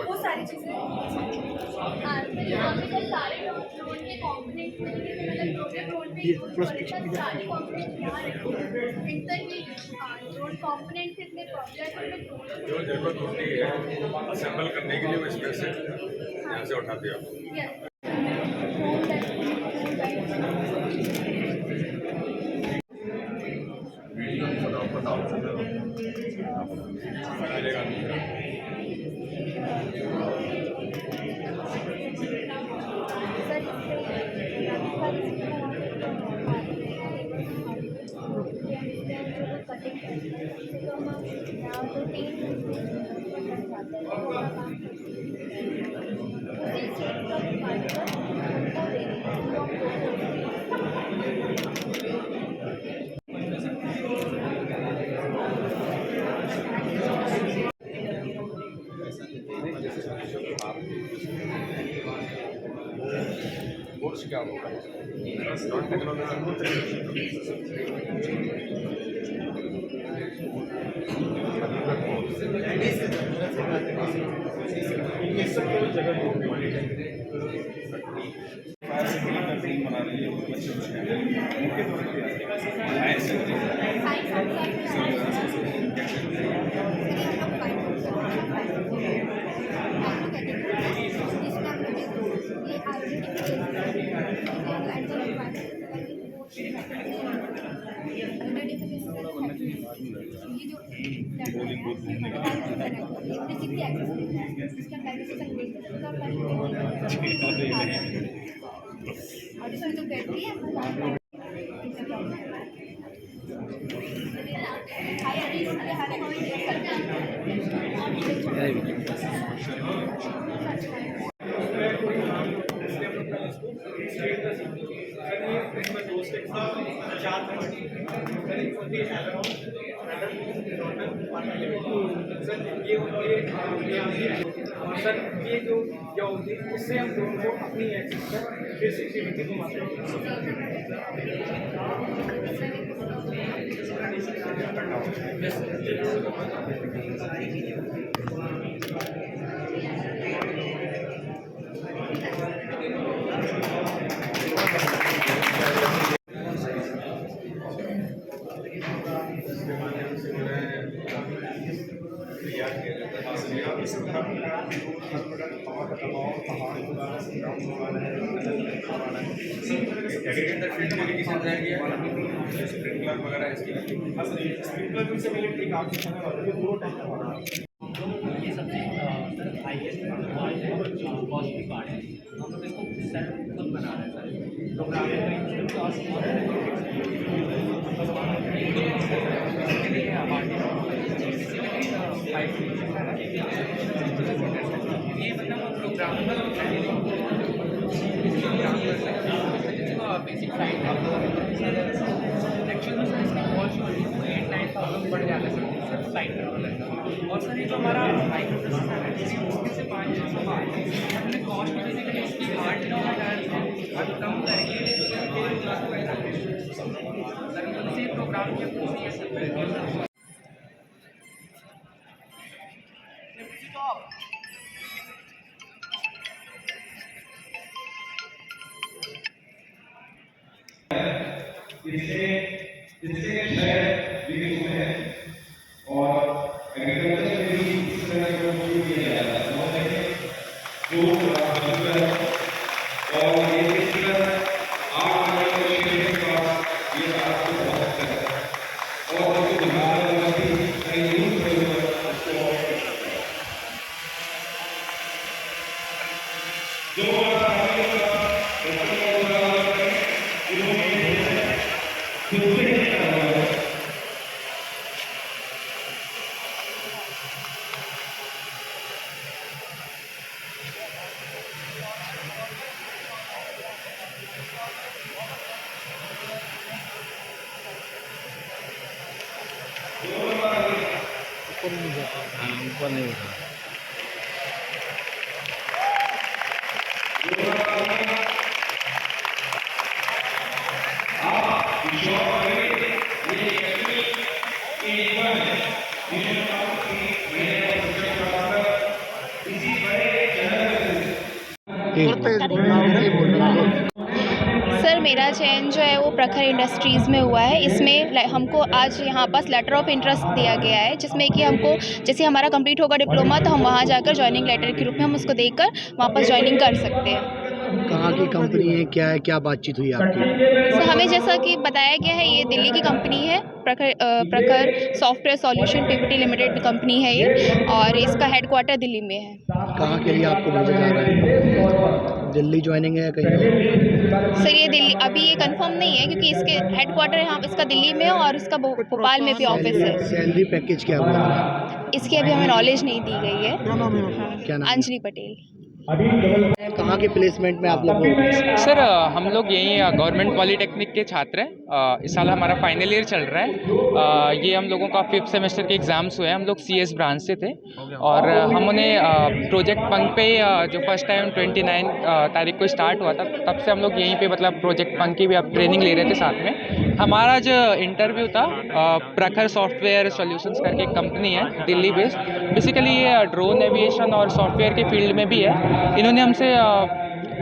वो सारी चीज़ें। हाँ, फिर यहाँ पे जब सारे ड्रोन के कॉम्पोनेंट्स मिलेंगे तो मतलब ड्रोन पे यूज करेगा सारे कॉम्पोनेंट्स यहाँ रहेंगे। इंटरली ड्रोन कॉम्पोनेंट्स इतने पॉपुलर है तो जो जरूरत होती है असेंबल करने के लिए वो इसमें से यहाँ से उठाते हो। कोर्स क्या होगा नॉन और सर ये जो क्या होती है इससे हम ड्रोन को अपनी एक्सिस पर 360 डिग्री घुमाते एग्रीकल्चर फील्ड में किसी ने तैयार किया स्प्रिंकलर वगैरह इसकी स्प्रिंकलर से पहले एक आगे दो टाइप का ये सबसे सर हाईएस्ट कॉस्टली पार्ट है। हम लोग इसको सेल्फ खुद बना रहे हैं सर प्रोग्रामिंग ये मतलब प्रोग्रामेबल बेसिक साइड एक्चुअल में सर इसका कॉस्ट 8-9,000 बढ़ जाता है सर साइड और सर ये जो हमारा माइक्रो प्रोसेसर है इसमें से 500 हमने कॉस्ट बेसिकली इसकी 8-9,000 कम करके सर उनसे प्रोग्राम के इससे शहर विकसित हुए हैं और एग्रीकल्चर में भी इस तरह का उपयोग किया जा रहा है और ये किसी ये आपको बहुत है और जो ऊपर नहीं उठा इसी सर मेरा चयन जो है वो प्रखर इंडस्ट्रीज़ में हुआ है। इसमें हमको आज यहाँ पास लेटर ऑफ इंटरेस्ट दिया गया है, जिसमें कि हमको जैसे हमारा कंप्लीट होगा डिप्लोमा तो हम वहाँ जाकर जॉइनिंग लेटर के रूप में हम उसको देकर वापस जॉइनिंग कर सकते हैं। कहाँ की कंपनी है, क्या है, क्या बातचीत हुई आपकी? सर हमें जैसा कि बताया गया है ये दिल्ली की कंपनी है, प्रखर software solution Pvt limited company है ये, और इसका हेडक्वार्टर दिल्ली में है। कहाँ के लिए आपको भेजा जा रहा है? दिल्ली ज्वाइनिंग है या कहीं और? सर ये दिल्ली अभी ये कंफर्म नहीं है, क्योंकि इसके हेडक्वार्टर यहाँ इसका दिल्ली में है और इसका भोपाल में भी ऑफिस है। सैलरी पैकेज क्या हुआ? इसकी अभी हमें नॉलेज नहीं दी गई है। क्या नाम है? अंजलि पटेल। कहाँ के प्लेसमेंट में आप लोग हो? सर हम लोग यहीं गवर्नमेंट पॉलीटेक्निक के छात्र हैं। इस साल हमारा फाइनल ईयर चल रहा है। ये हम लोगों का 5th सेमेस्टर के एग्ज़ाम्स हुए हैं। हम लोग CS ब्रांच से थे और हम उन्हें प्रोजेक्ट पंक पे जो फर्स्ट टाइम 29 तारीख को स्टार्ट हुआ था, तब से हम लोग यहीं पे मतलब प्रोजेक्ट पंक की भी अब ट्रेनिंग ले रहे थे साथ में। हमारा जो इंटरव्यू था प्रखर सॉफ्टवेयर सॉल्यूशंस करके एक कंपनी है दिल्ली बेस्ड, बेसिकली ये ड्रोन एविएशन और सॉफ्टवेयर के फील्ड में भी है। इन्होंने हमसे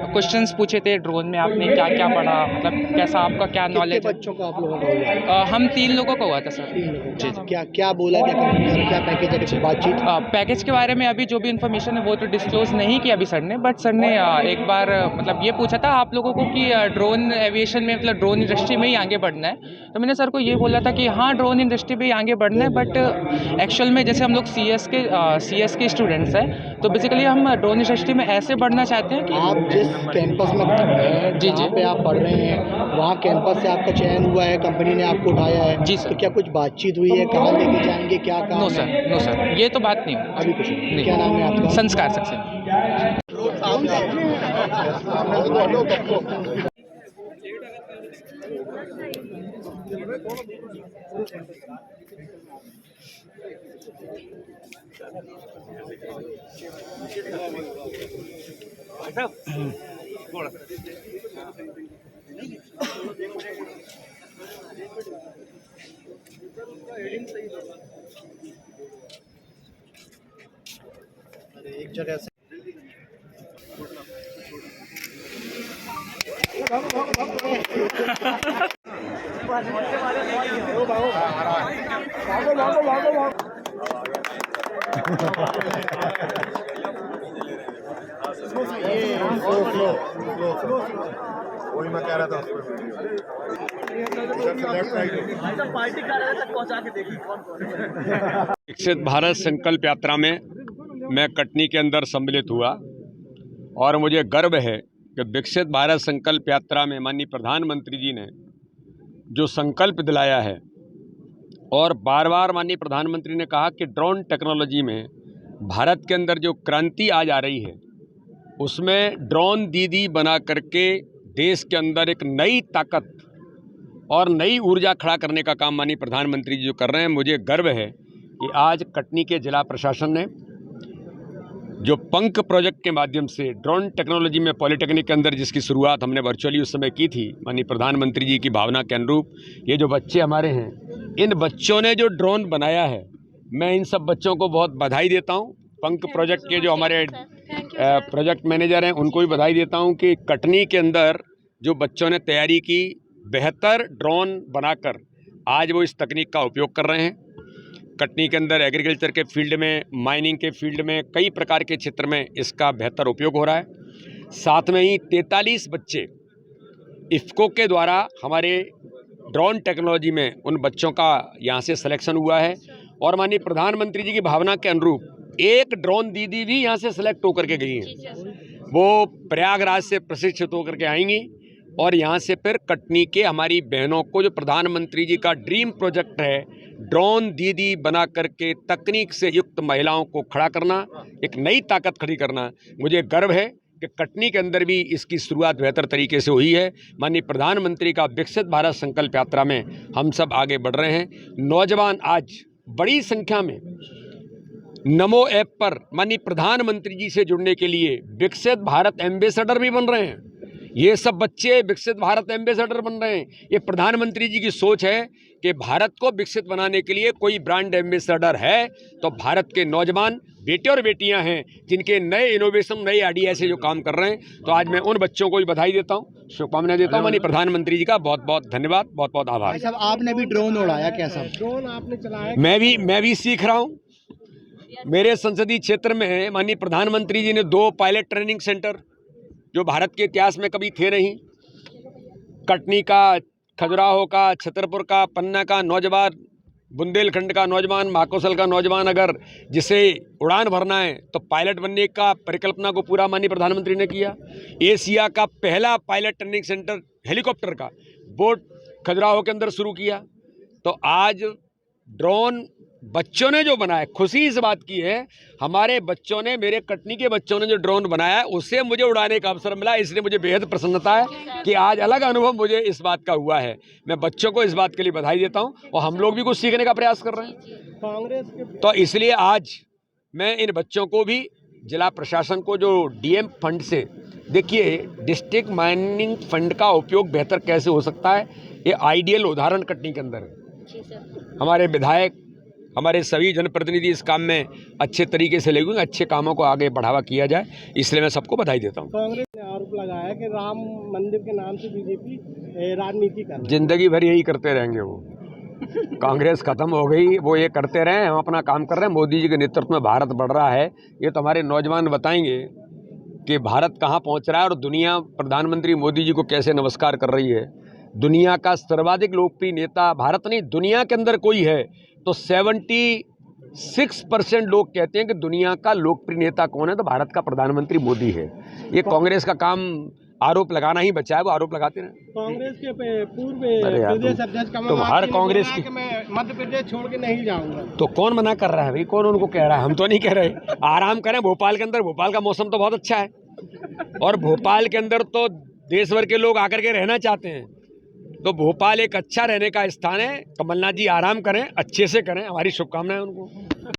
क्वेश्चंस पूछे थे, ड्रोन में आपने क्या क्या पढ़ा, मतलब कैसा आपका क्या नॉलेज कितने है। बच्चों को आप लोगों का हुआ? हम 3 लोगों का हुआ था सर। 3 लोगों जी का। क्या बोला, क्या कंपनी और क्या पैकेज है, कुछ बातचीत? पैकेज के बारे में अभी जो भी इन्फॉर्मेशन है वो तो डिस्क्लोज नहीं किया अभी सर ने, बट सर ने एक बार मतलब ये पूछा था आप लोगों को कि ड्रोन एविएशन में मतलब ड्रोन इंडस्ट्री में ही आगे बढ़ना है। तो मैंने सर को ये बोला था कि हाँ ड्रोन इंडस्ट्री में ही आगे बढ़ना है, बट एक्चुअल में जैसे हम लोग CS के स्टूडेंट्स हैं, तो बेसिकली हम ड्रोन इंडस्ट्री में ऐसे बढ़ना चाहते हैं कि आप जिस कैंपस में जी। जहाँ पे आप पढ़ रहे हैं वहाँ कैंपस से आपका चयन हुआ है, कंपनी ने आपको उठाया है? जी सर। तो क्या कुछ बातचीत हुई है, कहाँ लेके जाएंगे, क्या काम नो है? सर ये तो बात नहीं हुई। अभी कुछ नहीं। नहीं। क्या नाम है आपका? संस्कार सक्सेना। एक जगह से वही मैं कह रहा था विकसित भारत संकल्प यात्रा में मैं कटनी के अंदर सम्मिलित हुआ और मुझे गर्व है कि विकसित भारत संकल्प यात्रा में माननीय प्रधानमंत्री जी ने जो संकल्प दिलाया है और बार बार माननीय प्रधानमंत्री ने कहा कि ड्रोन टेक्नोलॉजी में भारत के अंदर जो क्रांति आज आ रही है उसमें ड्रोन दीदी बना करके देश के अंदर एक नई ताकत और नई ऊर्जा खड़ा करने का काम माननीय प्रधानमंत्री जी जो कर रहे हैं। मुझे गर्व है कि आज कटनी के जिला प्रशासन ने जो पंख प्रोजेक्ट के माध्यम से ड्रोन टेक्नोलॉजी में पॉलिटेक्निक के अंदर जिसकी शुरुआत हमने वर्चुअली उस समय की थी माननीय प्रधानमंत्री जी की भावना के अनुरूप, ये जो बच्चे हमारे हैं, इन बच्चों ने जो ड्रोन बनाया है, मैं इन सब बच्चों को बहुत बधाई देता हूँ। पंख प्रोजेक्ट के जो हमारे प्रोजेक्ट मैनेजर हैं उनको भी बधाई देता हूँ कि कटनी के अंदर जो बच्चों ने तैयारी की, बेहतर ड्रोन बनाकर आज वो इस तकनीक का उपयोग कर रहे हैं। कटनी के अंदर एग्रीकल्चर के फील्ड में, माइनिंग के फील्ड में, कई प्रकार के क्षेत्र में इसका बेहतर उपयोग हो रहा है। साथ में ही 43 बच्चे इफ़को के द्वारा हमारे ड्रोन टेक्नोलॉजी में उन बच्चों का यहाँ से सिलेक्शन हुआ है और माननीय प्रधानमंत्री जी की भावना के अनुरूप एक ड्रोन दीदी भी यहाँ से सिलेक्ट होकर के गई हैं। वो प्रयागराज से प्रशिक्षित होकर के आएंगी और यहाँ से फिर कटनी के हमारी बहनों को जो प्रधानमंत्री जी का ड्रीम प्रोजेक्ट है ड्रोन दीदी बना करके तकनीक से युक्त महिलाओं को खड़ा करना, एक नई ताकत खड़ी करना, मुझे गर्व है कि कटनी के अंदर भी इसकी शुरुआत बेहतर तरीके से हुई है। माननीय प्रधानमंत्री का विकसित भारत संकल्प यात्रा में हम सब आगे बढ़ रहे हैं। नौजवान आज बड़ी संख्या में नमो ऐप पर माननीय प्रधानमंत्री जी से जुड़ने के लिए विकसित भारत एम्बेसडर भी बन रहे हैं। ये सब बच्चे विकसित भारत एम्बेसडर बन रहे हैं। ये प्रधानमंत्री जी की सोच है कि भारत को विकसित बनाने के लिए कोई ब्रांड एम्बेसडर है तो भारत के नौजवान बेटे और बेटियां हैं जिनके नए इनोवेशन, नए आइडिया से जो काम कर रहे हैं। तो आज मैं उन बच्चों को भी बधाई देता हूं, शुभकामनाएं देता हूं। माननीय प्रधानमंत्री जी का बहुत बहुत धन्यवाद, बहुत बहुत आभार। साहब आपने भी ड्रोन उड़ाया, कैसा? ड्रोन आपने चलाया? मैं भी सीख रहा हूं। मेरे संसदीय क्षेत्र में माननीय प्रधानमंत्री जी ने 2 पायलट ट्रेनिंग सेंटर जो भारत के इतिहास में कभी थे नहीं, कटनी का, खजुराहो का, छतरपुर का, पन्ना का नौजवान, बुंदेलखंड का नौजवान, महाकौशल का नौजवान अगर जिसे उड़ान भरना है तो पायलट बनने का परिकल्पना को पूरा माननीय प्रधानमंत्री ने किया। एशिया का पहला पायलट ट्रेनिंग सेंटर हेलीकॉप्टर का बोट खजुराहो के अंदर शुरू किया। तो आज ड्रोन बच्चों ने जो बनाया, खुशी इस बात की है हमारे बच्चों ने, मेरे कटनी के बच्चों ने जो ड्रोन बनाया है उससे मुझे उड़ाने का अवसर मिला, इसलिए मुझे बेहद प्रसन्नता है कि आज अलग अनुभव मुझे इस बात का हुआ है। मैं बच्चों को इस बात के लिए बधाई देता हूं और हम लोग भी कुछ सीखने का प्रयास कर रहे हैं। कांग्रेस के तो इसलिए आज मैं इन बच्चों को भी, जिला प्रशासन को, जो डीएम फंड से, देखिए डिस्ट्रिक्ट माइनिंग फंड का उपयोग बेहतर कैसे हो सकता है, ये आइडियल उदाहरण कटनी के अंदर है। हमारे विधायक, हमारे सभी जनप्रतिनिधि इस काम में अच्छे तरीके से लगेंगे, अच्छे कामों को आगे बढ़ावा किया जाए, इसलिए मैं सबको बधाई देता हूँ। कांग्रेस ने आरोप लगाया कि राम मंदिर के नाम से बीजेपी राजनीति कर रही है। जिंदगी भर यही करते रहेंगे वो। कांग्रेस खत्म हो गई, वो ये करते रहे, हम अपना काम कर रहे हैं। मोदी जी के नेतृत्व में भारत बढ़ रहा है। ये तो हमारे नौजवान बताएंगे कि भारत कहाँ पहुँच रहा है और दुनिया प्रधानमंत्री मोदी जी को कैसे नमस्कार कर रही है। दुनिया का सर्वाधिक लोकप्रिय नेता भारत नहीं, दुनिया के अंदर कोई है तो 76% लोग कहते हैं कि दुनिया का लोकप्रिय नेता कौन है, तो भारत का प्रधानमंत्री मोदी है। ये कांग्रेस का काम आरोप लगाना ही बचा है, वो आरोप लगाते हैं। कांग्रेस के पूर्व यार, प्रदेश अध्यक्ष तो हर कांग्रेस की, मैं मध्य प्रदेश छोड़ के नहीं जाऊंगा। तो कौन मना कर रहा है भाई, कौन उनको कह रहा है? हम तो नहीं कह रहे, आराम करें भोपाल के अंदर। भोपाल का मौसम तो बहुत अच्छा है और भोपाल के अंदर तो देश भर के लोग आकर के रहना चाहते हैं। तो भोपाल एक अच्छा रहने का स्थान है। कमलनाथ जी आराम करें, अच्छे से करें, हमारी शुभकामनाएं उनको।